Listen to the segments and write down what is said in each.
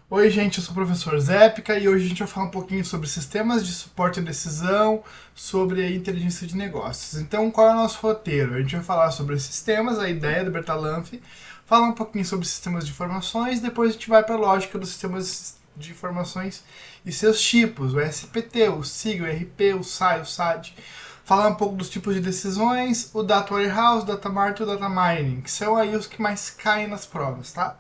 Oi, gente, eu sou o professor Zépica e hoje a gente vai falar um pouquinho sobre sistemas de suporte à decisão, sobre a inteligência de negócios. Então, qual é o nosso roteiro? A gente vai falar sobre sistemas, a ideia do Bertalanffy, falar um pouquinho sobre sistemas de informações, depois a gente vai para a lógica dos sistemas de informações e seus tipos, o SPT, o SIG, o RP, o SAI, o SAD. Falar um pouco dos tipos de decisões, o Data Warehouse, o Data Mart e o Data Mining, que são aí os que mais caem nas provas, tá?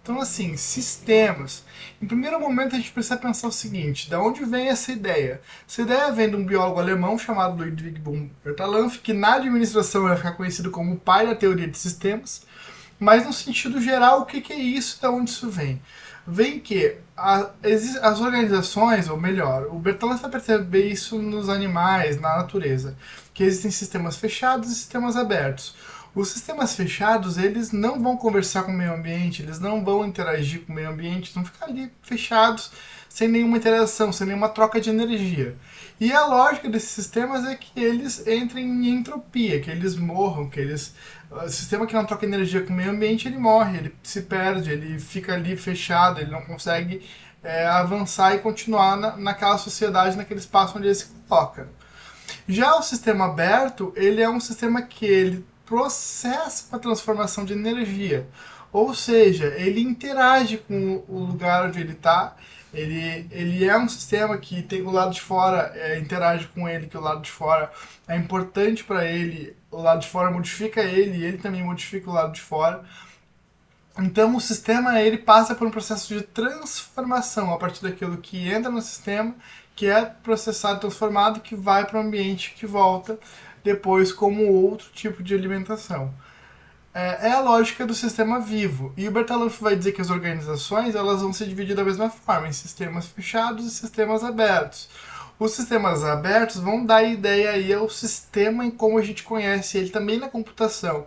Então, assim, sistemas. Em primeiro momento, a gente precisa pensar o seguinte: da onde vem essa ideia? Essa ideia vem de um biólogo alemão chamado Ludwig von Bertalanffy, que na administração vai ficar conhecido como o pai da teoria de sistemas. Mas, no sentido geral, o que é isso? Da onde isso vem? Vem que as organizações, ou melhor, o Bertalanffy vai perceber isso nos animais, na natureza, que existem sistemas fechados e sistemas abertos. Os sistemas fechados, eles não vão conversar com o meio ambiente, eles não vão interagir com o meio ambiente, eles vão ficar ali fechados, sem nenhuma interação, sem nenhuma troca de energia. E a lógica desses sistemas é que eles entrem em entropia, que eles morram, que eles. O sistema que não troca energia com o meio ambiente, ele morre, ele se perde, ele fica ali fechado, ele não consegue avançar e continuar naquela sociedade, naquele espaço onde ele se coloca. Já o sistema aberto, ele é um sistema que ele processa uma transformação de energia. Ou seja, ele interage com o lugar onde ele está. Ele é um sistema que tem o lado de fora, interage com ele, que o lado de fora é importante para ele, o lado de fora modifica ele e ele também modifica o lado de fora. Então o sistema ele passa por um processo de transformação a partir daquilo que entra no sistema, que é processado, transformado, que vai para o ambiente, que volta depois como outro tipo de alimentação. É a lógica do sistema vivo. E o Bertalanffy vai dizer que as organizações elas vão se dividir da mesma forma, em sistemas fechados e sistemas abertos. Os sistemas abertos vão dar ideia aí ao sistema em como a gente conhece ele também na computação.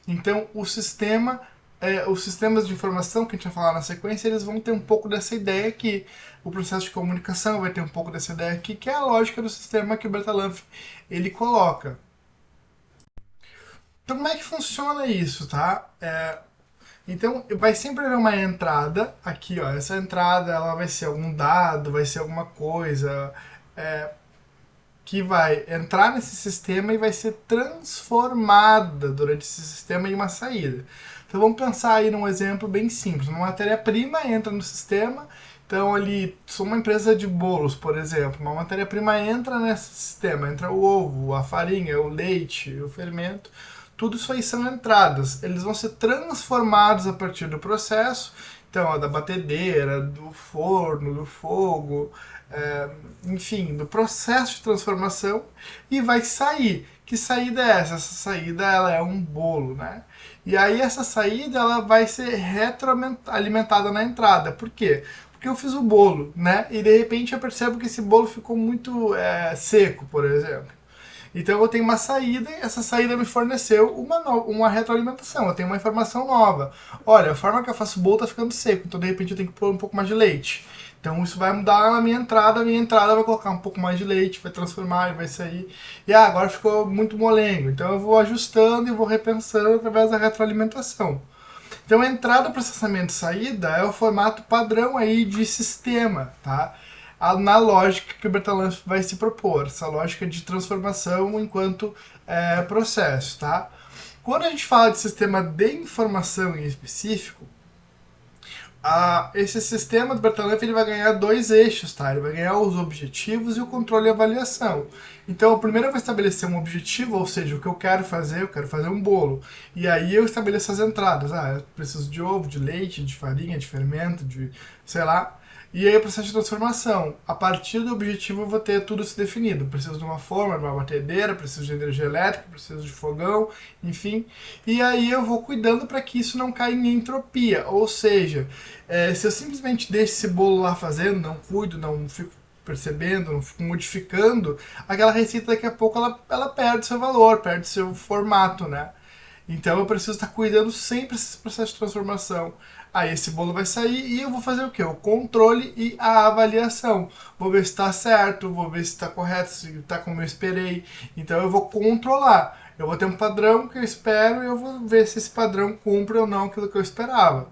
Então, os sistemas de informação que a gente vai falar na sequência, eles vão ter um pouco dessa ideia aqui. O processo de comunicação vai ter um pouco dessa ideia aqui, que é a lógica do sistema que o Bertalanffy ele coloca. Então, como é que funciona isso, tá? Então, vai sempre haver uma entrada aqui, ó. Essa entrada, ela vai ser algum dado, vai ser alguma coisa que vai entrar nesse sistema e vai ser transformada durante esse sistema em uma saída. Então, vamos pensar aí num exemplo bem simples. Uma matéria-prima entra no sistema. Então, ali, sou uma empresa de bolos, por exemplo. Uma matéria-prima entra nesse sistema. Entra o ovo, a farinha, o leite, o fermento. Tudo isso aí são entradas. Eles vão ser transformados a partir do processo. Então, da batedeira, do forno, do fogo, enfim, do processo de transformação e vai sair. Que saída é essa? Essa saída ela é um bolo, né? E aí essa saída ela vai ser retroalimentada na entrada. Por quê? Porque eu fiz o bolo, né? E de repente eu percebo que esse bolo ficou muito seco, por exemplo. Então eu tenho uma saída e essa saída me forneceu uma retroalimentação. Eu tenho uma informação nova. Olha, a forma que eu faço o bolo está ficando seco, então de repente eu tenho que pôr um pouco mais de leite. Então isso vai mudar na a minha entrada vai colocar um pouco mais de leite, vai transformar e vai sair. E agora ficou muito molengo. Então eu vou ajustando e vou repensando através da retroalimentação. Então entrada, processamento e saída é o formato padrão aí de sistema, tá? Na lógica que o Bertalanffy vai se propor, essa lógica de transformação enquanto processo, tá? Quando a gente fala de sistema de informação em específico, esse sistema do Bertalanffy ele vai ganhar dois eixos, tá? Ele vai ganhar os objetivos e o controle e avaliação. Então, primeiro eu vou estabelecer um objetivo, ou seja, o que eu quero fazer um bolo. E aí eu estabeleço as entradas. Eu preciso de ovo, de leite, de farinha, de fermento, de sei lá. E aí o processo de transformação. A partir do objetivo eu vou ter tudo isso definido. Preciso de uma forma, de uma batedeira, preciso de energia elétrica, preciso de fogão, enfim. E aí eu vou cuidando para que isso não caia em entropia. Ou seja, se eu simplesmente deixo esse bolo lá fazendo, não cuido, não fico percebendo, não fico modificando, aquela receita daqui a pouco ela perde seu valor, perde seu formato, né? Então eu preciso estar cuidando sempre desse processo de transformação. Aí esse bolo vai sair e eu vou fazer o quê? O controle e a avaliação. Vou ver se está certo, vou ver se está correto, se está como eu esperei. Então eu vou controlar. Eu vou ter um padrão que eu espero e eu vou ver se esse padrão cumpre ou não aquilo que eu esperava.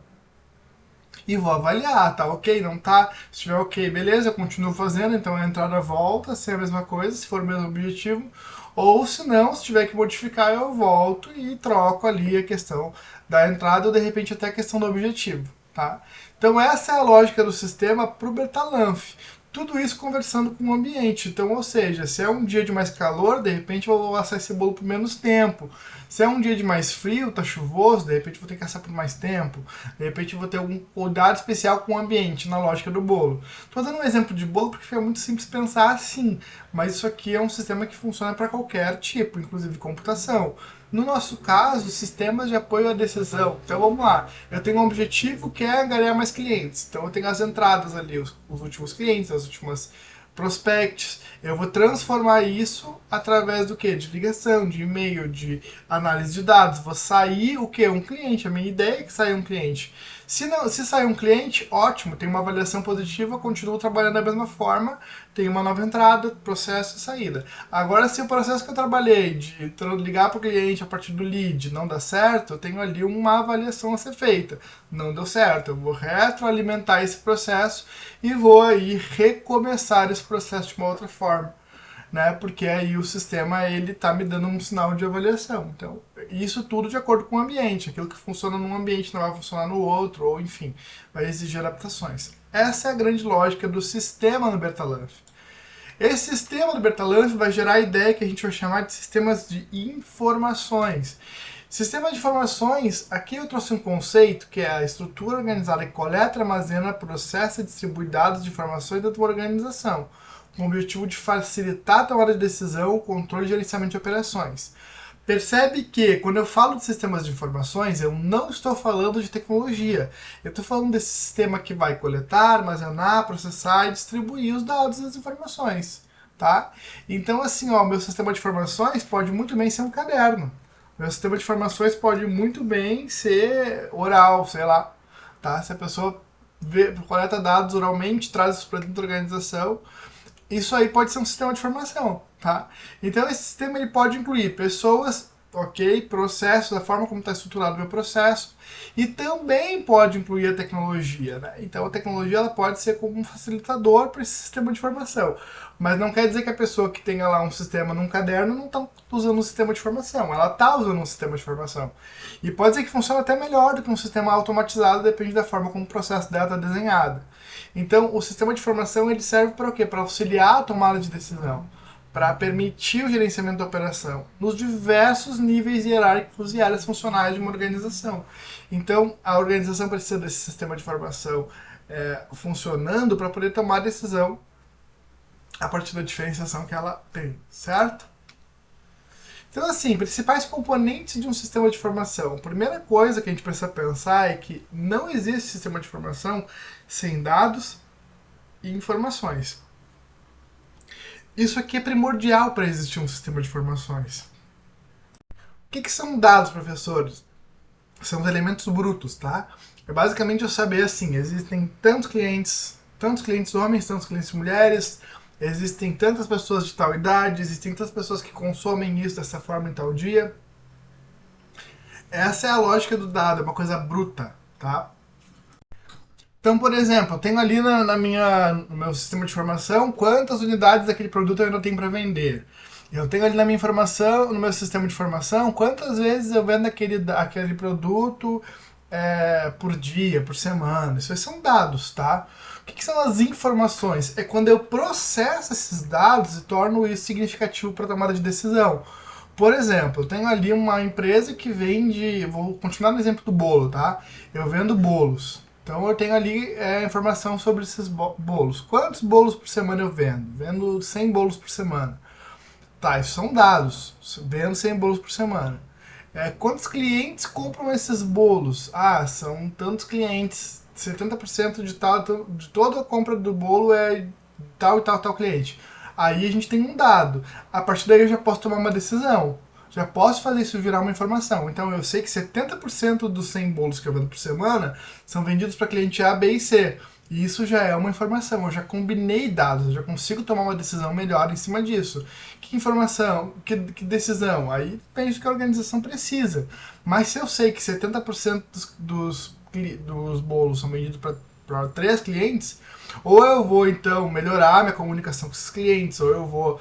e vou avaliar, tá ok, não tá? Se estiver ok, beleza, eu continuo fazendo, então a entrada volta, se é a mesma coisa, se for o mesmo objetivo, ou se não, se tiver que modificar, eu volto e troco ali a questão da entrada ou de repente até a questão do objetivo, tá? Então essa é a lógica do sistema para o Bertalanffy. Tudo isso conversando com o ambiente. Então, ou seja, se é um dia de mais calor, de repente eu vou assar esse bolo por menos tempo. Se é um dia de mais frio, tá chuvoso, de repente eu vou ter que assar por mais tempo. De repente eu vou ter algum cuidado especial com o ambiente, na lógica do bolo. Estou dando um exemplo de bolo porque é muito simples pensar assim, mas isso aqui é um sistema que funciona para qualquer tipo, inclusive computação. No nosso caso, sistemas de apoio à decisão. Então vamos lá, eu tenho um objetivo que é ganhar mais clientes. Então eu tenho as entradas ali, os últimos clientes, as últimas prospects. Eu vou transformar isso através do que? De ligação, de e-mail, de análise de dados. Vou sair o que? Um cliente. A minha ideia é que saia um cliente. Se, não, se sair um cliente, ótimo, tem uma avaliação positiva, continuo trabalhando da mesma forma, tem uma nova entrada, processo e saída. Agora, se o processo que eu trabalhei de ligar para o cliente a partir do lead não dá certo, eu tenho ali uma avaliação a ser feita. Não deu certo, eu vou retroalimentar esse processo e vou aí recomeçar esse processo de uma outra forma, né? Porque aí o sistema ele tá me dando um sinal de avaliação. Então, isso tudo de acordo com o ambiente. Aquilo que funciona num ambiente não vai funcionar no outro, ou enfim, vai exigir adaptações. Essa é a grande lógica do sistema no Bertalanffy. Esse sistema do Bertalanffy vai gerar a ideia que a gente vai chamar de sistemas de informações. Sistema de informações, aqui eu trouxe um conceito que é a estrutura organizada que coleta, armazena, processa e distribui dados de informações dentro de uma organização, com o objetivo de facilitar a tomada de decisão, o controle e gerenciamento de operações. Percebe que, quando eu falo de sistemas de informações, eu não estou falando de tecnologia. Eu estou falando desse sistema que vai coletar, armazenar, processar e distribuir os dados e as informações. Tá? Então, assim, ó, meu sistema de informações pode muito bem ser um caderno. Meu sistema de informações pode muito bem ser oral, sei lá. Tá? Se a pessoa coleta dados oralmente, traz isso para dentro da organização, isso aí pode ser um sistema de informação, tá? Então esse sistema ele pode incluir pessoas, ok, processos, a forma como está estruturado o meu processo, e também pode incluir a tecnologia, né? Então a tecnologia ela pode ser como um facilitador para esse sistema de informação, mas não quer dizer que a pessoa que tenha lá um sistema num caderno não está usando um sistema de informação, ela está usando um sistema de informação. E pode ser que funcione até melhor do que um sistema automatizado, depende da forma como o processo dela está desenhado. Então, o sistema de informação ele serve para o quê? Para auxiliar a tomada de decisão, para permitir o gerenciamento da operação nos diversos níveis hierárquicos e áreas funcionais de uma organização. Então, a organização precisa desse sistema de informação funcionando para poder tomar decisão a partir da diferenciação que ela tem, certo? Então, assim, principais componentes de um sistema de informação. A primeira coisa que a gente precisa pensar é que não existe sistema de informação sem dados e informações. Isso aqui é primordial para existir um sistema de informações. O que são dados, professores? São os elementos brutos, tá? É basicamente eu saber assim, existem tantos clientes homens, tantos clientes mulheres, existem tantas pessoas de tal idade, existem tantas pessoas que consomem isso dessa forma em tal dia. Essa é a lógica do dado, é uma coisa bruta, tá? Então, por exemplo, eu tenho ali no meu sistema de informação quantas unidades daquele produto eu ainda tenho para vender. Eu tenho ali na minha informação, no meu sistema de informação, quantas vezes eu vendo aquele produto por dia, por semana. Isso aí são dados, tá? O que são as informações? É quando eu processo esses dados e torno isso significativo para a tomada de decisão. Por exemplo, eu tenho ali uma empresa que vende, vou continuar no exemplo do bolo, tá? Eu vendo bolos. Então eu tenho ali informação sobre esses bolos. Quantos bolos por semana eu vendo? Vendo 100 bolos por semana. Tá, isso são dados. Vendo 100 bolos por semana. Quantos clientes compram esses bolos? Ah, são tantos clientes. 70% de toda a compra do bolo é tal e tal cliente. Aí a gente tem um dado. A partir daí eu já posso tomar uma decisão. Já posso fazer isso virar uma informação. Então eu sei que 70% dos 100 bolos que eu vendo por semana são vendidos para cliente A, B e C. E isso já é uma informação, eu já combinei dados, eu já consigo tomar uma decisão melhor em cima disso. Que informação, que decisão? Aí depende do que a organização precisa. Mas se eu sei que 70% dos dos bolos são vendidos para 3 clientes, ou eu vou então melhorar minha comunicação com esses clientes, ou eu vou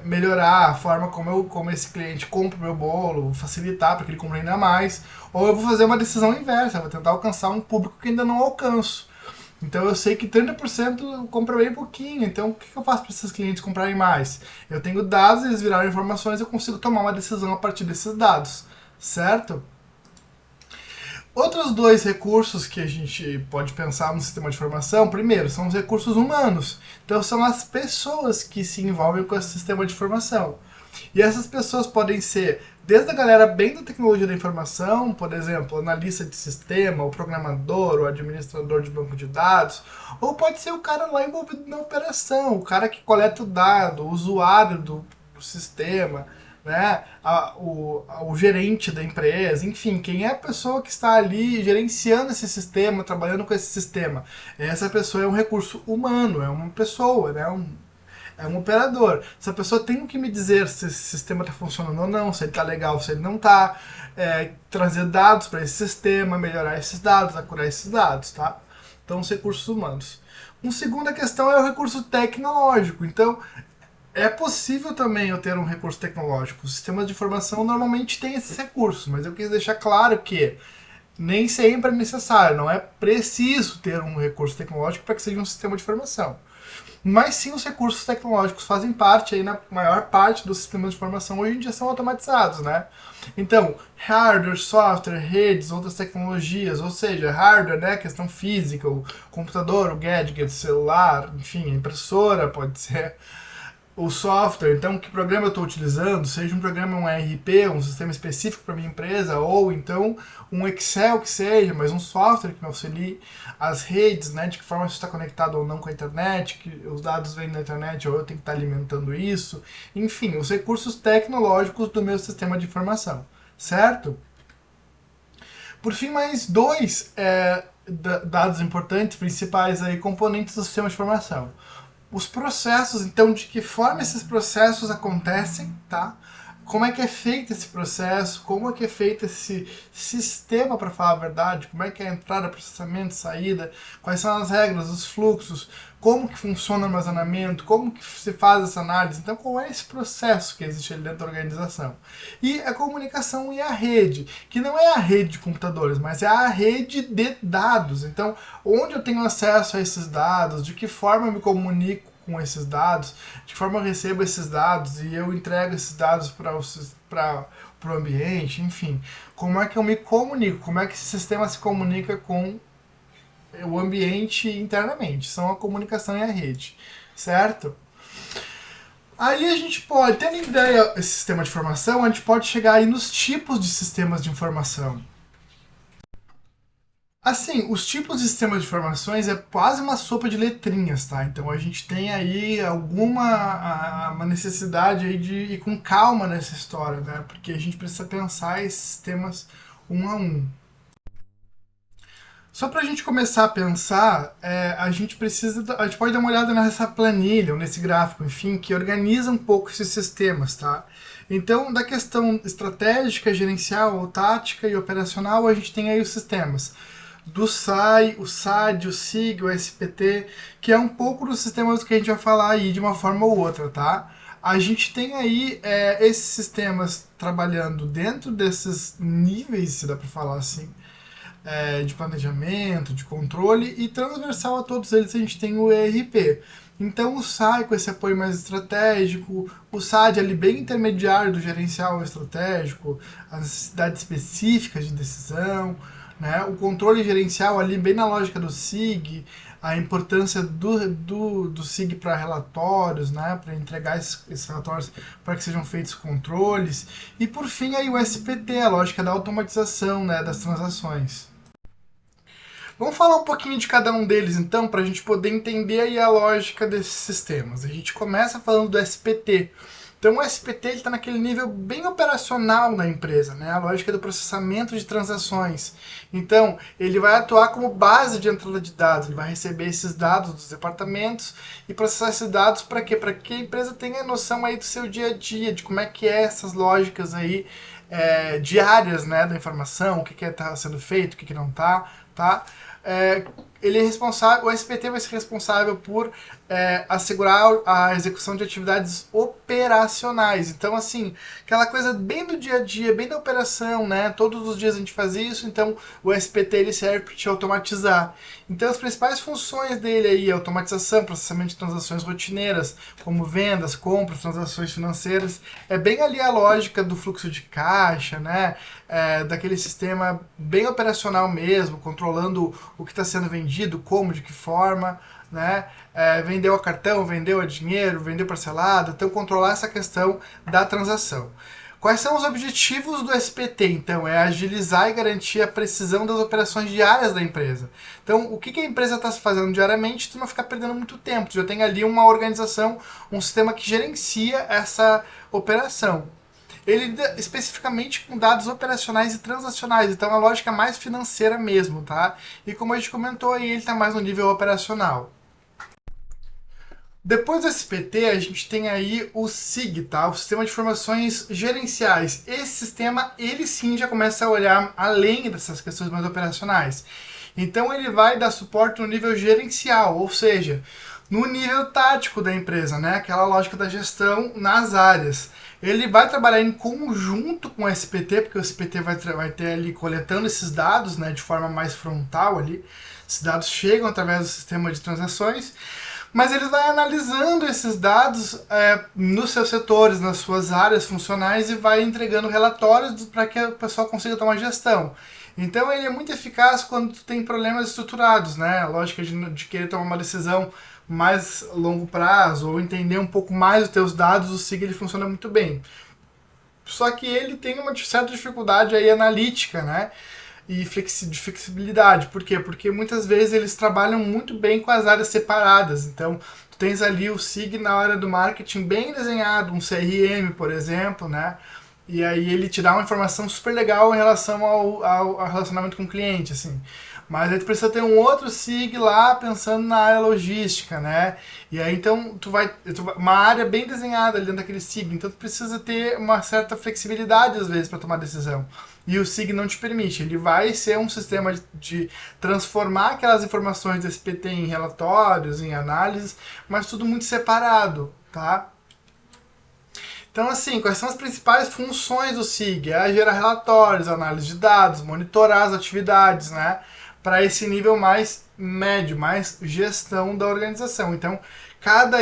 melhorar a forma como esse cliente compra o meu bolo, facilitar para que ele compre ainda mais, ou eu vou fazer uma decisão inversa, eu vou tentar alcançar um público que ainda não alcanço. Então eu sei que 30% compra bem pouquinho, então o que eu faço para esses clientes comprarem mais? Eu tenho dados, eles viraram informações, eu consigo tomar uma decisão a partir desses dados, certo? Outros dois recursos que a gente pode pensar no sistema de informação, primeiro, são os recursos humanos. Então são as pessoas que se envolvem com esse sistema de informação. E essas pessoas podem ser desde a galera bem da tecnologia da informação, por exemplo, analista de sistema, o programador, o administrador de banco de dados, ou pode ser o cara lá envolvido na operação, o cara que coleta o dado, o usuário do sistema, né, o gerente da empresa, enfim, quem é a pessoa que está ali gerenciando esse sistema, trabalhando com esse sistema. Essa pessoa é um recurso humano, é uma pessoa, né, é um operador. Essa pessoa tem que me dizer se esse sistema está funcionando ou não, se ele está legal, se ele não está, trazer dados para esse sistema, melhorar esses dados, acurar esses dados, tá? Então, os recursos humanos. Uma segunda questão é o recurso tecnológico. Então, é possível também eu ter um recurso tecnológico. Os sistemas de informação normalmente têm esses recursos, mas eu quis deixar claro que nem sempre é necessário, não é preciso ter um recurso tecnológico para que seja um sistema de informação. Mas sim, os recursos tecnológicos fazem parte, aí na maior parte dos sistemas de informação hoje em dia são automatizados, né? Então, hardware, software, redes, outras tecnologias, ou seja, hardware, né, questão física, o computador, o gadget, o celular, enfim, a impressora pode ser, o software, então que programa eu estou utilizando, seja um programa, um ERP, um sistema específico para minha empresa, ou então um Excel que seja, mas um software que me auxilie, as redes, né, de que forma você está conectado ou não com a internet, que os dados vêm da internet ou eu tenho que estar alimentando isso, enfim, os recursos tecnológicos do meu sistema de informação, certo? Por fim, mais dois dados importantes, principais aí, componentes do sistema de informação. Os processos, então, de que forma esses processos acontecem, tá? Como é que é feito esse processo, como é que é feito esse sistema, para falar a verdade, como é que é a entrada, processamento, saída, quais são as regras, os fluxos, como que funciona o armazenamento, como que se faz essa análise, então qual é esse processo que existe ali dentro da organização. E a comunicação e a rede, que não é a rede de computadores, mas é a rede de dados, então onde eu tenho acesso a esses dados, de que forma eu me comunico com esses dados, de que forma eu recebo esses dados e eu entrego esses dados para o ambiente, enfim. Como é que eu me comunico, como é que esse sistema se comunica com o ambiente internamente. São a comunicação e a rede, certo? Aí a gente pode, tendo em ideia esse sistema de informação, a gente pode chegar aí nos tipos de sistemas de informação. Assim, os tipos de sistemas de informações é quase uma sopa de letrinhas, tá? Então a gente tem aí uma necessidade aí de ir com calma nessa história, né? Porque a gente precisa pensar esses sistemas um a um. Só para a gente começar a pensar, a gente pode dar uma olhada nessa planilha, ou nesse gráfico, enfim, que organiza um pouco esses sistemas, tá? Então, da questão estratégica, gerencial, tática e operacional, a gente tem aí os sistemas do SAI, o SAD, o SIG, o SPT, que é um pouco dos sistemas que a gente vai falar aí de uma forma ou outra, tá? A gente tem aí esses sistemas trabalhando dentro desses níveis, se dá para falar assim, de planejamento, de controle, e transversal a todos eles a gente tem o ERP. Então o SAI com esse apoio mais estratégico, o SAD ali bem intermediário do gerencial estratégico, as necessidades específicas de decisão, né? O controle gerencial ali bem na lógica do SIG, a importância do SIG para relatórios, né? Para entregar esses relatórios para que sejam feitos controles. E por fim aí o SPT, a lógica da automatização, né? Das transações. Vamos falar um pouquinho de cada um deles, então, para a gente poder entender aí a lógica desses sistemas. A gente começa falando do SPT, Então o SPT está naquele nível bem operacional na empresa, né? A lógica do processamento de transações. Então ele vai atuar como base de entrada de dados, ele vai receber esses dados dos departamentos e processar esses dados para quê? Para que a empresa tenha noção aí do seu dia a dia, de como é que é essas lógicas aí diárias, né, da informação, o que está sendo feito, o que não está, tá? Ele é responsável, o SPT vai ser responsável por assegurar a execução de atividades operacionais. Então, assim, aquela coisa bem do dia a dia, bem da operação, né? Todos os dias a gente faz isso, então o SPT ele serve para te automatizar. Então, as principais funções dele aí, automatização, processamento de transações rotineiras, como vendas, compras, transações financeiras, é bem ali a lógica do fluxo de caixa, né? Daquele sistema bem operacional mesmo, controlando o que está sendo vendido, como, de que forma, né? Vendeu a cartão, vendeu a dinheiro, vendeu parcelado, então controlar essa questão da transação. Quais são os objetivos do SPT, então? É agilizar e garantir a precisão das operações diárias da empresa. Então, o que a empresa está fazendo diariamente, tu não ficar perdendo muito tempo. Tu já tem ali uma organização, um sistema que gerencia essa operação. Ele lida especificamente com dados operacionais e transacionais, então a lógica é mais financeira mesmo, tá? E como a gente comentou aí, ele está mais no nível operacional. Depois do SPT, a gente tem aí o SIG, tá? O Sistema de Informações Gerenciais. Esse sistema, ele sim já começa a olhar além dessas questões mais operacionais. Então ele vai dar suporte no nível gerencial, ou seja, no nível tático da empresa, né? Aquela lógica da gestão nas áreas. Ele vai trabalhar em conjunto com o SPT, porque o SPT vai ter ali coletando esses dados, né, de forma mais frontal ali. Esses dados chegam através do sistema de transações, mas ele vai analisando esses dados nos seus setores, nas suas áreas funcionais e vai entregando relatórios para que o pessoal consiga tomar gestão. Então ele é muito eficaz quando tu tem problemas estruturados, né? A lógica de querer tomar uma decisão mais longo prazo ou entender um pouco mais os teus dados, o SIG ele funciona muito bem. Só que ele tem uma certa dificuldade aí analítica, né? E de flexibilidade. Por quê? Porque muitas vezes eles trabalham muito bem com as áreas separadas. Então, tu tens ali o SIG na área do marketing bem desenhado, um CRM, por exemplo, né? E aí ele te dá uma informação super legal em relação ao relacionamento com o cliente, assim. Mas aí tu precisa ter um outro SIG lá pensando na área logística, né? E aí então uma área bem desenhada ali dentro daquele SIG, então tu precisa ter uma certa flexibilidade às vezes para tomar decisão. E o SIG não te permite, ele vai ser um sistema de transformar aquelas informações do SPT em relatórios, em análises, mas tudo muito separado, tá? Então, assim, quais são as principais funções do SIG? É gerar relatórios, análise de dados, monitorar as atividades, né? Para esse nível mais médio, mais gestão da organização. Então, cada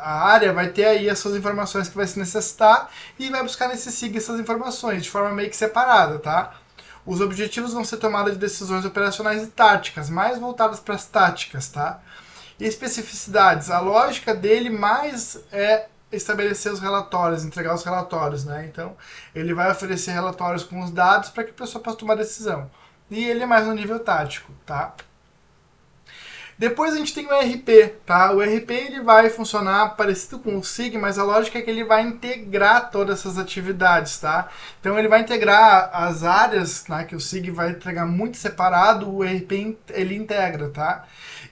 área vai ter aí as suas informações que vai se necessitar e vai buscar nesse SIG essas informações de forma meio que separada, tá? Os objetivos vão ser tomada de decisões operacionais e táticas, mais voltadas para as táticas, tá? E especificidades, a lógica dele mais é estabelecer os relatórios, entregar os relatórios, né? Então, ele vai oferecer relatórios com os dados para que a pessoa possa tomar decisão. E ele é mais no nível tático, tá? Depois a gente tem o ERP, tá? O ERP ele vai funcionar parecido com o SIG, mas a lógica é que ele vai integrar todas essas atividades, tá? Então ele vai integrar as áreas, né, que o SIG vai entregar muito separado, o ERP ele integra, tá?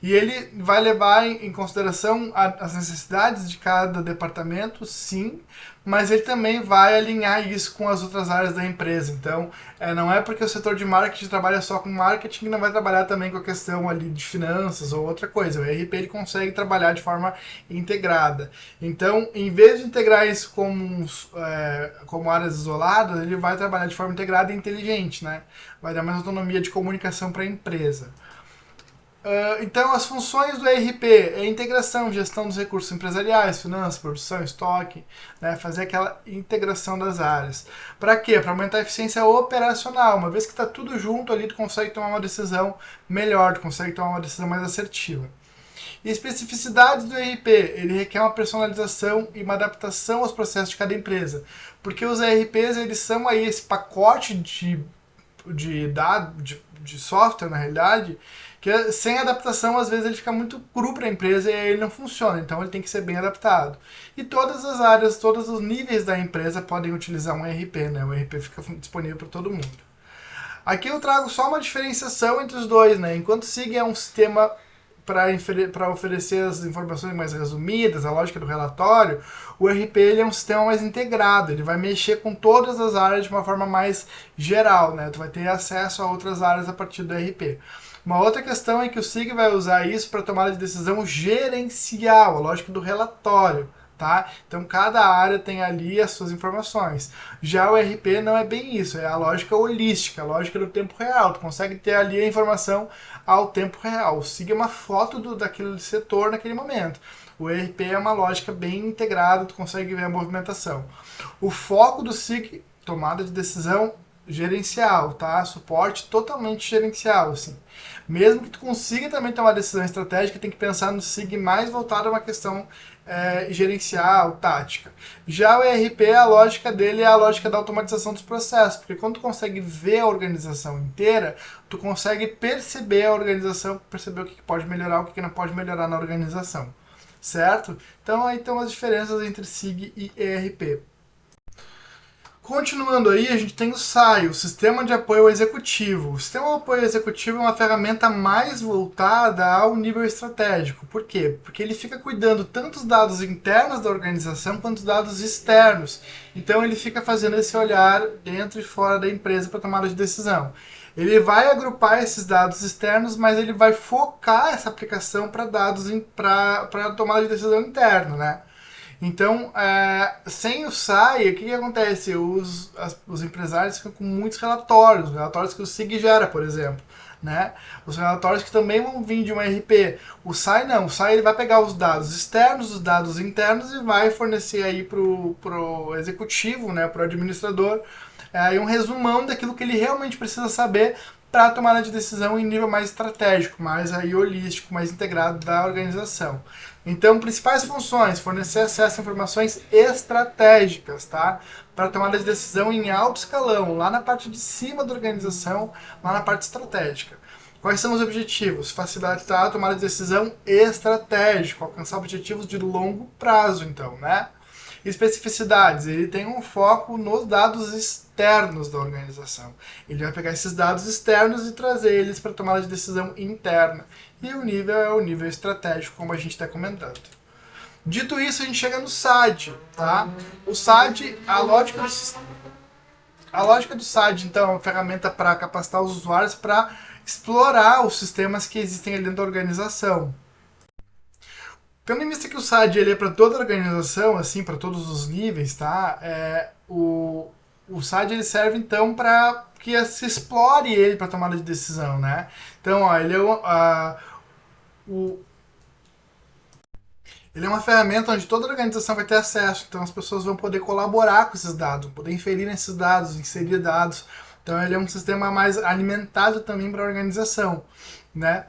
E ele vai levar em consideração as necessidades de cada departamento, sim, mas ele também vai alinhar isso com as outras áreas da empresa. Então, não é porque o setor de marketing trabalha só com marketing que não vai trabalhar também com a questão ali de finanças ou outra coisa. O ERP ele consegue trabalhar de forma integrada. Então, em vez de integrar isso como áreas isoladas, ele vai trabalhar de forma integrada e inteligente, né? Vai dar mais autonomia de comunicação para a empresa. Então, as funções do ERP é integração, gestão dos recursos empresariais, finanças, produção, estoque, né, fazer aquela integração das áreas. Para quê? Para aumentar a eficiência operacional. Uma vez que está tudo junto ali, tu consegue tomar uma decisão melhor, tu consegue tomar uma decisão mais assertiva. E especificidades do ERP, ele requer uma personalização e uma adaptação aos processos de cada empresa. Porque os ERPs, eles são aí esse pacote de de software, na realidade, que sem adaptação, às vezes, ele fica muito cru para a empresa e aí ele não funciona. Então, ele tem que ser bem adaptado. E todas as áreas, todos os níveis da empresa podem utilizar um ERP, né? O ERP fica disponível para todo mundo. Aqui eu trago só uma diferenciação entre os dois, né? Enquanto o SIG é um sistema para oferecer as informações mais resumidas, a lógica do relatório, o ERP ele é um sistema mais integrado, ele vai mexer com todas as áreas de uma forma mais geral, né? Tu vai ter acesso a outras áreas a partir do ERP. Uma outra questão é que o SIG vai usar isso para tomada de decisão gerencial, a lógica do relatório. Tá? Então cada área tem ali as suas informações. Já o RP não é bem isso, é a lógica holística, a lógica do tempo real. Tu consegue ter ali a informação ao tempo real. O SIG é uma foto daquele setor naquele momento. O ERP é uma lógica bem integrada, tu consegue ver a movimentação. O foco do SIG, tomada de decisão gerencial, tá? Suporte totalmente gerencial, assim. Mesmo que tu consiga também tomar decisão estratégica, tem que pensar no SIG mais voltado a uma questão gerencial, tática. Já o ERP, a lógica dele é a lógica da automatização dos processos, porque quando tu consegue ver a organização inteira, tu consegue perceber a organização, perceber o que pode melhorar, o que não pode melhorar na organização, certo? Então aí estão as diferenças entre SIG e ERP. Continuando aí, a gente tem o SAI, o Sistema de Apoio ao Executivo. O Sistema de Apoio ao Executivo é uma ferramenta mais voltada ao nível estratégico. Por quê? Porque ele fica cuidando tanto dos dados internos da organização quanto dos dados externos. Então ele fica fazendo esse olhar dentro e fora da empresa para tomada de decisão. Ele vai agrupar esses dados externos, mas ele vai focar essa aplicação para dados para tomada de decisão interna, né? Então, sem o SAI, o que acontece? Os empresários ficam com muitos relatórios que o SIG gera, por exemplo. Né? Os relatórios que também vão vir de um ERP. O SAI não, o SAI ele vai pegar os dados externos, os dados internos e vai fornecer aí pro executivo, né, pro administrador, um resumão daquilo que ele realmente precisa saber para tomar de decisão em nível mais estratégico, mais aí holístico, mais integrado da organização. Então, principais funções: fornecer acesso a informações estratégicas, tá? Para tomada de decisão em alto escalão, lá na parte de cima da organização, lá na parte estratégica. Quais são os objetivos? Facilitar a tomada de decisão estratégica, alcançar objetivos de longo prazo, então, né? Especificidades, ele tem um foco nos dados externos da organização. Ele vai pegar esses dados externos e trazer eles para tomada de decisão interna. E o nível é o nível estratégico, como a gente está comentando. Dito isso, a gente chega no SAD, tá? O SAD, a lógica do SAD, então, é uma ferramenta para capacitar os usuários para explorar os sistemas que existem ali dentro da organização. Tendo em vista que o SAD ele é para toda a organização, assim, para todos os níveis, tá? O SAD ele serve então para que se explore ele para tomada de decisão, né? Então, ó, ele é uma ferramenta onde toda a organização vai ter acesso, então as pessoas vão poder colaborar com esses dados, vão poder inferir nesses dados, inserir dados. Então ele é um sistema mais alimentado também para a organização, né?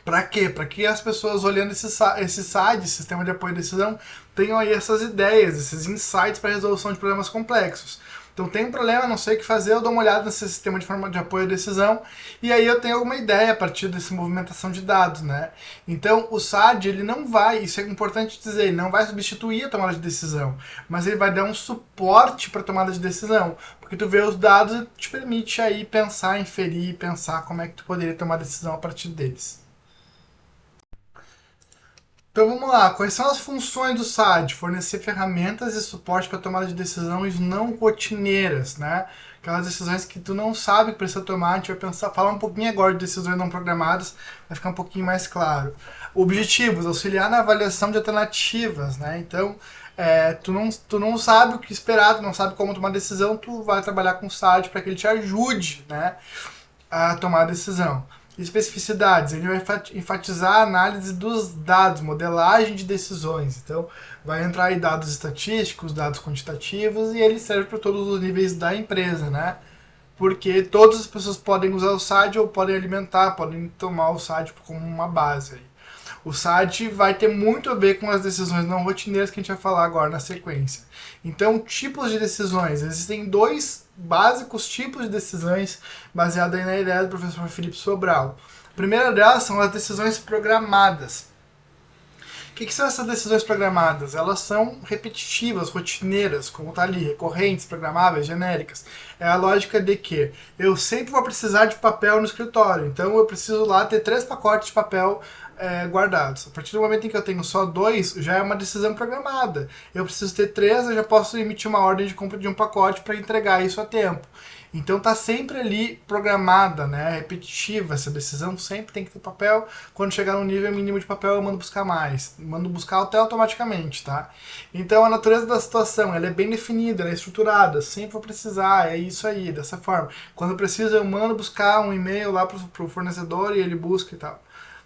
Para quê? Para que as pessoas olhando esse SAD, Sistema de Apoio à Decisão, tenham aí essas ideias, esses insights para a resolução de problemas complexos. Então tem um problema, não sei o que fazer, eu dou uma olhada nesse sistema de apoio à decisão e aí eu tenho alguma ideia a partir dessa movimentação de dados, né? Então o SAD, ele não vai, isso é importante dizer, ele não vai substituir a tomada de decisão, mas ele vai dar um suporte para a tomada de decisão, porque tu vê os dados e te permite aí pensar, inferir, pensar como é que tu poderia tomar decisão a partir deles. Então vamos lá, quais são as funções do SAD? Fornecer ferramentas e suporte para tomada de decisões não rotineiras, né? Aquelas decisões que tu não sabe que precisa tomar, a gente vai pensar, falar um pouquinho agora de decisões não programadas, vai ficar um pouquinho mais claro. Objetivos, auxiliar na avaliação de alternativas, né? Então, tu não sabe o que esperar, tu não sabe como tomar decisão, tu vai trabalhar com o SAD para que ele te ajude, né, a tomar a decisão. Especificidades, ele vai enfatizar a análise dos dados, modelagem de decisões. Então, vai entrar aí dados estatísticos, dados quantitativos, e ele serve para todos os níveis da empresa, né? Porque todas as pessoas podem usar o SAD ou podem alimentar, podem tomar o SAD como uma base aí. O SAD vai ter muito a ver com as decisões não rotineiras que a gente vai falar agora na sequência. Então, tipos de decisões. Existem dois básicos tipos de decisões baseadas aí na ideia do professor Felipe Sobral. A primeira delas são as decisões programadas. O que são essas decisões programadas? Elas são repetitivas, rotineiras, como está ali, recorrentes, programáveis, genéricas. É a lógica de que eu sempre vou precisar de papel no escritório, então eu preciso lá ter 3 pacotes de papel guardados. A partir do momento em que eu tenho só 2, já é uma decisão programada. Eu preciso ter 3, eu já posso emitir uma ordem de compra de um pacote para entregar isso a tempo. Então está sempre ali programada, né, repetitiva, essa decisão sempre tem que ter papel. Quando chegar no nível mínimo de papel eu mando buscar mais, mando buscar até automaticamente, tá? Então a natureza da situação, ela é bem definida, ela é estruturada, sempre vou precisar, é isso aí, dessa forma. Quando eu preciso eu mando buscar um e-mail lá pro fornecedor e ele busca e tal.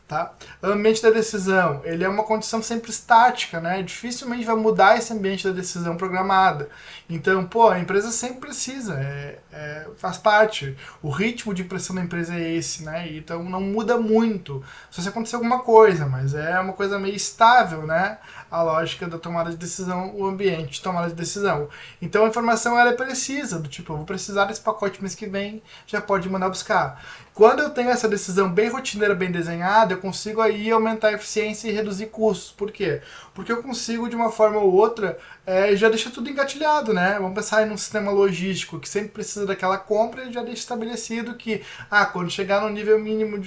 Tá? O ambiente da decisão, ele é uma condição sempre estática, né? Dificilmente vai mudar esse ambiente da decisão programada. Então, pô, a empresa sempre precisa, faz parte. O ritmo de impressão da empresa é esse, né? Então não muda muito. Só se acontecer alguma coisa, mas é uma coisa meio estável, né? A lógica da tomada de decisão, o ambiente de tomada de decisão. Então a informação ela é precisa, do tipo, eu vou precisar desse pacote mês que vem, já pode mandar buscar. Quando eu tenho essa decisão bem rotineira, bem desenhada, eu consigo aí aumentar a eficiência e reduzir custos. Por quê? Porque eu consigo, de uma forma ou outra, já deixar tudo engatilhado, né? Vamos pensar em um sistema logístico que sempre precisa daquela compra e já deixa estabelecido que, quando chegar no nível mínimo,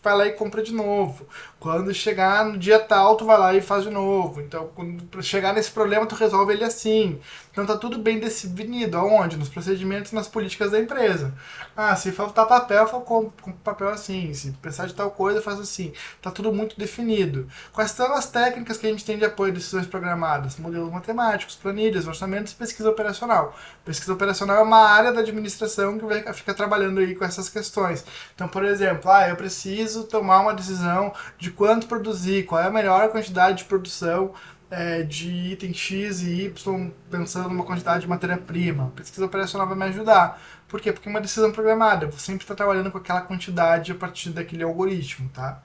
vai lá e compra de novo. Quando chegar no dia tal, tu vai lá e faz de novo. Então, quando chegar nesse problema, tu resolve ele assim. Então tá tudo bem definido. Aonde? Nos procedimentos e nas políticas da empresa. Se faltar papel, eu falo com papel assim. Se precisar de tal coisa, eu faço assim. Tá tudo muito definido. Quais são as técnicas que a gente tem de apoio a decisões programadas? Modelos matemáticos, planilhas, orçamentos e pesquisa operacional. Pesquisa operacional é uma área da administração que fica trabalhando aí com essas questões. Então, por exemplo, eu preciso tomar uma decisão de quanto produzir, qual é a melhor quantidade de produção de item X e Y, pensando numa quantidade de matéria-prima. A pesquisa operacional vai me ajudar. Por quê? Porque é uma decisão programada. Eu vou sempre estar trabalhando com aquela quantidade a partir daquele algoritmo, tá?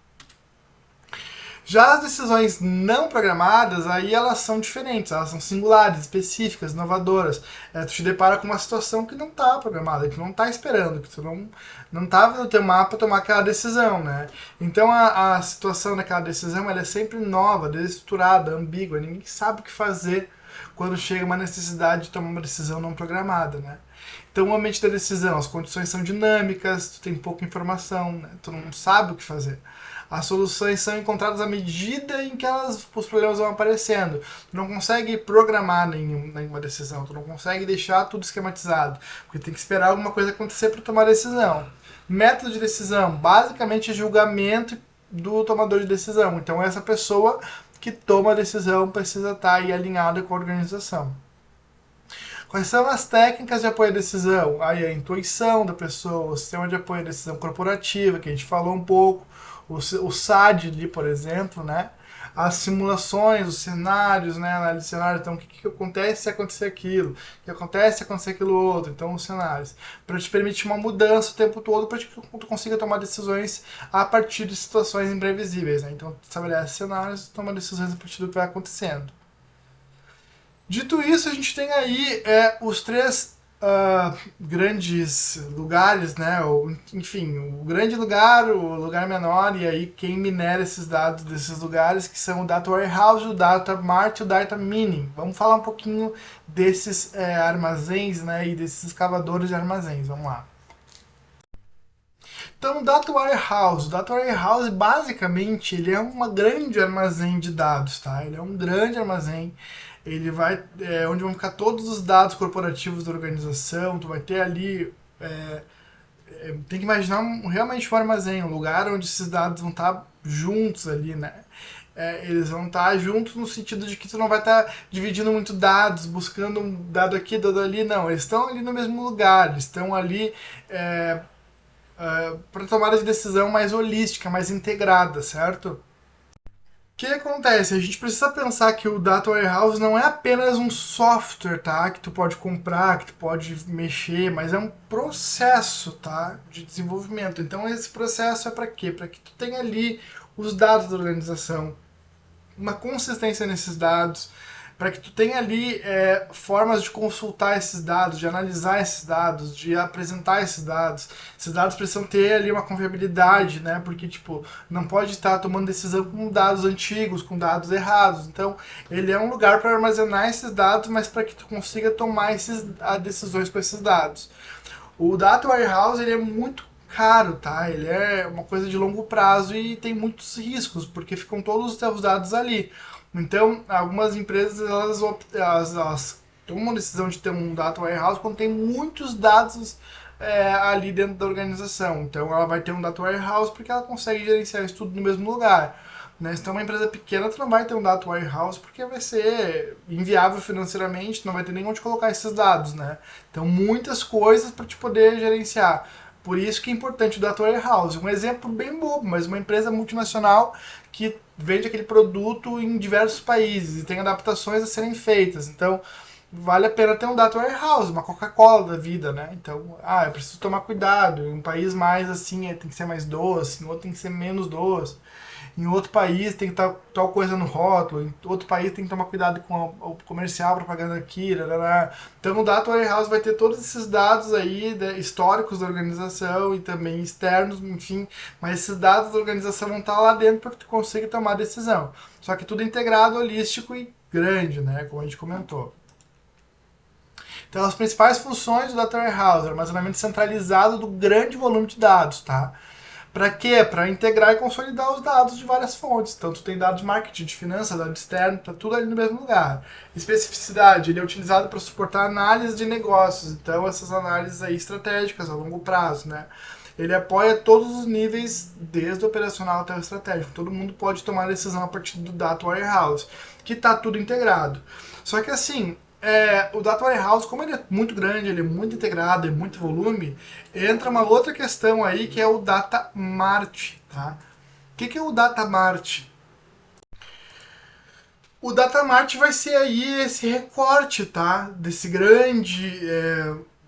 Já as decisões não programadas, aí elas são diferentes, elas são singulares, específicas, inovadoras. Tu te depara com uma situação que não está programada, que não está esperando, que tu não estava no teu mapa tomar aquela decisão, né? Então a situação daquela decisão ela é sempre nova, desestruturada, ambígua, ninguém sabe o que fazer quando chega uma necessidade de tomar uma decisão não programada, né? Então o ambiente da decisão, as condições são dinâmicas, tu tem pouca informação, né? Tu não sabe o que fazer. As soluções são encontradas à medida em que os problemas vão aparecendo. Tu não consegue programar nenhuma decisão, tu não consegue deixar tudo esquematizado, porque tem que esperar alguma coisa acontecer para tomar a decisão. Método de decisão, basicamente julgamento do tomador de decisão. Então essa pessoa que toma a decisão precisa estar aí alinhada com a organização. Quais são as técnicas de apoio à decisão? Aí a intuição da pessoa, o sistema de apoio à decisão corporativa, que a gente falou um pouco, o SAD ali, por exemplo, né? As simulações, os cenários, né? Análise de cenário, então o que acontece se acontecer aquilo? O que acontece se acontecer aquilo outro? Então os cenários. Para te permitir uma mudança o tempo todo, para que tu consiga tomar decisões a partir de situações imprevisíveis, né? Então tu estabelece cenários e toma decisões a partir do que vai acontecendo. Dito isso, a gente tem aí os 3 grandes lugares, né? Enfim, o grande lugar, o lugar menor, e aí quem minera esses dados desses lugares, que são o Data Warehouse, o Data Mart e o Data Mining. Vamos falar um pouquinho desses armazéns, né? E desses escavadores de armazéns. Vamos lá. Então, o Data Warehouse basicamente ele é um grande armazém de dados, tá? Ele é um grande armazém. Ele vai onde vão ficar todos os dados corporativos da organização. Tu vai ter ali tem que imaginar realmente um armazém, um lugar onde esses dados vão estar juntos ali, né? Eles vão estar juntos no sentido de que tu não vai estar dividindo muito dados, buscando um dado aqui, dado ali, não. Eles estão ali no mesmo lugar, eles estão ali para tomada de decisão mais holística, mais integrada, certo? O que acontece? A gente precisa pensar que o Data Warehouse não é apenas um software, tá? Que tu pode comprar, que tu pode mexer, mas é um processo, tá? De desenvolvimento. Então esse processo é para quê? Para que tu tenha ali os dados da organização, uma consistência nesses dados, para que tu tenha ali formas de consultar esses dados, de analisar esses dados, de apresentar esses dados. Esses dados precisam ter ali uma confiabilidade, né? Porque, tipo, não pode estar tomando decisão com dados antigos, com dados errados. Então, ele é um lugar para armazenar esses dados, mas para que tu consiga tomar decisões com esses dados. O Data Warehouse, ele é muito caro, tá? Ele é uma coisa de longo prazo e tem muitos riscos, porque ficam todos os teus dados ali. Então, algumas empresas, elas tomam a decisão de ter um Data Warehouse quando tem muitos dados ali dentro da organização. Então, ela vai ter um Data Warehouse porque ela consegue gerenciar isso tudo no mesmo lugar. Né? Se tem uma empresa pequena, tu não vai ter um Data Warehouse porque vai ser inviável financeiramente, tu não vai ter nem onde colocar esses dados, né? Então, muitas coisas para te poder gerenciar. Por isso que é importante o Data Warehouse. Um exemplo bem bobo, mas uma empresa multinacional que vende aquele produto em diversos países e tem adaptações a serem feitas. Então, vale a pena ter um Data Warehouse, uma Coca-Cola da vida, né? Então, eu preciso tomar cuidado. Em um país mais assim, tem que ser mais doce, em outro tem que ser menos doce. Em outro país tem que estar tal coisa no rótulo, em outro país tem que tomar cuidado com o comercial, propaganda aqui, lá. Então o Data Warehouse vai ter todos esses dados aí, históricos da organização e também externos, enfim, mas esses dados da organização vão estar lá dentro para que tu consiga tomar decisão. Só que tudo integrado, holístico e grande, né, como a gente comentou. Então as principais funções do Data Warehouse, armazenamento centralizado do grande volume de dados, tá? Para quê? Para integrar e consolidar os dados de várias fontes. Então, tu tem dados de marketing, de finanças, dados externos, tá tudo ali no mesmo lugar. Especificidade, ele é utilizado para suportar análise de negócios. Então, essas análises aí estratégicas a longo prazo, né? Ele apoia todos os níveis, desde o operacional até o estratégico. Todo mundo pode tomar decisão a partir do Data Warehouse, que está tudo integrado. Só que assim, o Data Warehouse, como ele é muito grande, ele é muito integrado, é muito volume, entra uma outra questão aí que é o Data Mart, tá? O que é o Data Mart? O Data Mart vai ser aí esse recorte, tá? Desse grande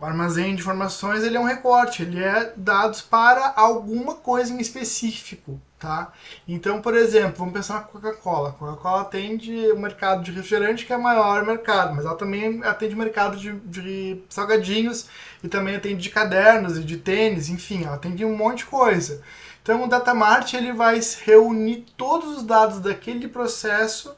armazém de informações, ele é um recorte, ele é dados para alguma coisa em específico, tá? Então, por exemplo, vamos pensar na Coca-Cola. A Coca-Cola atende o mercado de refrigerante, que é o maior mercado, mas ela também atende o mercado de salgadinhos e também atende de cadernos e de tênis, enfim, ela atende um monte de coisa. Então, o Datamart ele vai reunir todos os dados daquele processo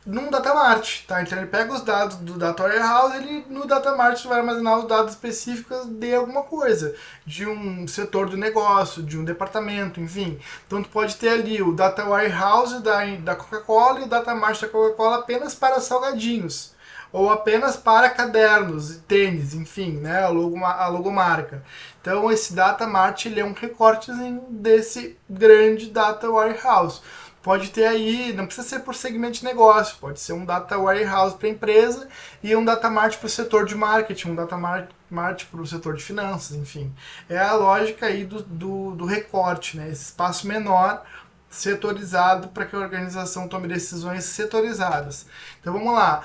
num Datamart, tá? Então ele pega os dados do Data Warehouse, ele no Datamart vai armazenar os dados específicos de alguma coisa, de um setor do negócio, de um departamento, enfim. Então tu pode ter ali o Data Warehouse da Coca-Cola e o Datamart da Coca-Cola apenas para salgadinhos, ou apenas para cadernos, tênis, enfim, né, a logomarca. Então esse Datamart ele é um recortezinho desse grande Data Warehouse. Pode ter aí, não precisa ser por segmento de negócio, pode ser um Data Warehouse para a empresa e um Data Mart para o setor de marketing, um Data Mart para o setor de finanças, enfim. É a lógica aí do recorte, né? Esse espaço menor setorizado para que a organização tome decisões setorizadas. Então vamos lá,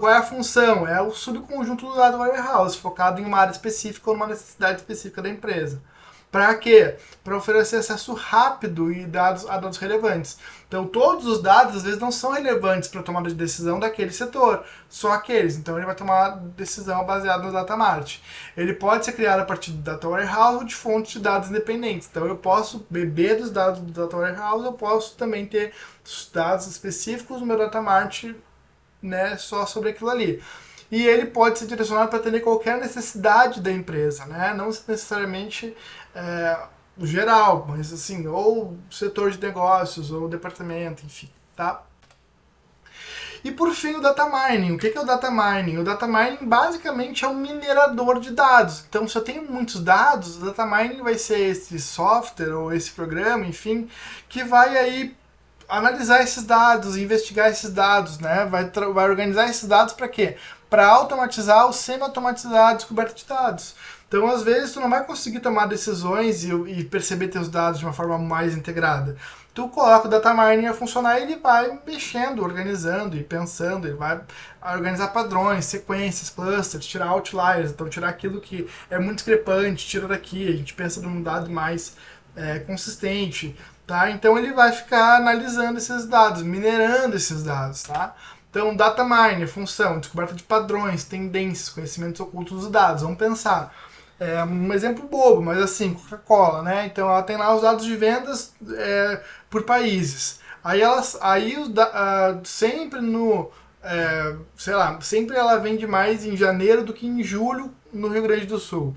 qual é a função? É o subconjunto do Data Warehouse, focado em uma área específica ou numa necessidade específica da empresa. Para quê? Para oferecer acesso rápido e a dados relevantes. Então, todos os dados, às vezes, não são relevantes para a tomada de decisão daquele setor, só aqueles. Então, ele vai tomar decisão baseada no Datamart. Ele pode ser criado a partir do Data Warehouse ou de fontes de dados independentes. Então, eu posso beber dos dados do Data Warehouse, eu posso também ter dados específicos no meu Datamart, né, só sobre aquilo ali. E ele pode ser direcionado para atender qualquer necessidade da empresa, né? Não necessariamente geral, mas assim, ou setor de negócios, ou departamento, enfim, tá? E por fim, o data mining. O que é o data mining? O data mining basicamente é um minerador de dados. Então, se eu tenho muitos dados, o data mining vai ser esse software ou esse programa, enfim, que vai aí analisar esses dados, investigar esses dados, né? Vai organizar esses dados para quê? Para automatizar ou semi-automatizar a descoberta de dados. Então, às vezes, tu não vai conseguir tomar decisões e perceber teus dados de uma forma mais integrada. Tu coloca o data mining a funcionar e ele vai mexendo, organizando e pensando, ele vai organizar padrões, sequências, clusters, tirar outliers, então tirar aquilo que é muito discrepante, tira daqui, a gente pensa num dado mais consistente, tá? Então ele vai ficar analisando esses dados, minerando esses dados, tá? Então, data mining, função, descoberta de padrões, tendências, conhecimentos ocultos dos dados. Vamos pensar. É um exemplo bobo, mas assim, Coca-Cola, né? Então ela tem lá os dados de vendas por países. Sempre sei lá, sempre ela vende mais em janeiro do que em julho no Rio Grande do Sul.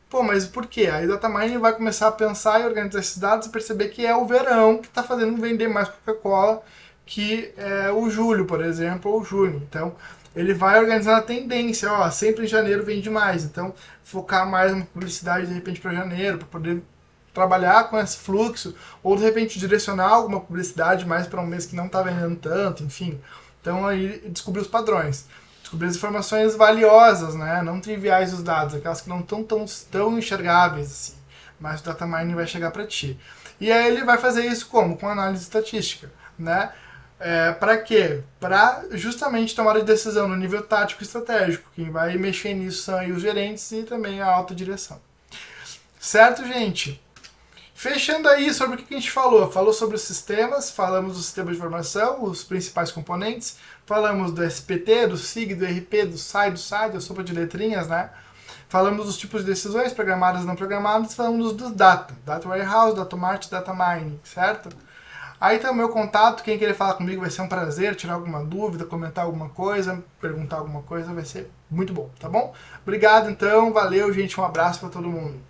Pô, mas por quê? Aí o data mining vai começar a pensar e organizar esses dados e perceber que é o verão que está fazendo vender mais Coca-Cola que o julho, por exemplo, ou junho. Então, ele vai organizar a tendência, ó, sempre em janeiro vende mais. Então, focar mais uma publicidade de repente para janeiro, para poder trabalhar com esse fluxo, ou de repente direcionar alguma publicidade mais para um mês que não está vendendo tanto, enfim. Então, aí descobrir os padrões. Descobrir as informações valiosas, né? Não triviais dos dados, aquelas que não estão tão enxergáveis assim. Mas o data mining vai chegar para ti. E aí ele vai fazer isso como? Com análise estatística, né? Para quê? Para justamente tomar a decisão no nível tático e estratégico. Quem vai mexer nisso são aí os gerentes e também a alta direção. Certo, gente? Fechando aí sobre o que a gente falou. Falou sobre os sistemas, falamos do sistema de informação, os principais componentes, falamos do SPT, do SIG, do RP, do SAI, da sopa de letrinhas, né? Falamos dos tipos de decisões, programadas e não programadas, falamos dos Data Warehouse, Data Mart, Data Mining, certo? Aí tem o meu contato, quem querer falar comigo vai ser um prazer, tirar alguma dúvida, comentar alguma coisa, perguntar alguma coisa, vai ser muito bom, tá bom? Obrigado então, valeu gente, um abraço para todo mundo.